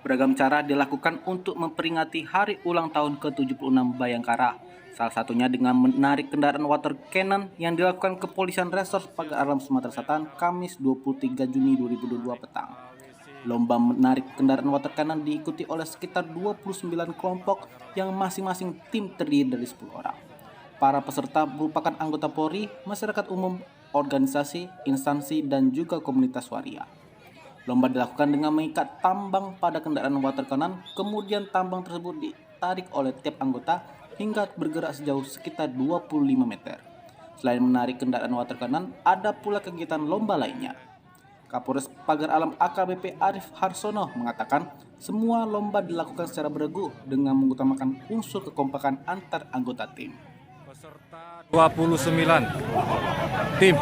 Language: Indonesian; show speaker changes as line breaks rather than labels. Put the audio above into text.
Beragam cara dilakukan untuk memperingati hari ulang tahun ke-76 Bayangkara. Salah satunya dengan menarik kendaraan water cannon yang dilakukan Kepolisian Resort Pagar Alam Sumatera Selatan Kamis 23 Juni 2022 petang. Lomba menarik kendaraan water cannon diikuti oleh sekitar 29 kelompok yang masing-masing tim terdiri dari 10 orang. Para peserta merupakan anggota Polri, masyarakat umum, organisasi, instansi, dan juga komunitas waria. Lomba dilakukan dengan mengikat tambang pada kendaraan water cannon, kemudian tambang tersebut ditarik oleh tiap anggota hingga bergerak sejauh sekitar 25 meter. Selain menarik kendaraan water cannon, ada pula kegiatan lomba lainnya. Kapolres Pagar Alam AKBP Arif Harsono mengatakan semua lomba dilakukan secara beregu dengan mengutamakan unsur kekompakan antar anggota tim.
Peserta 29 tim.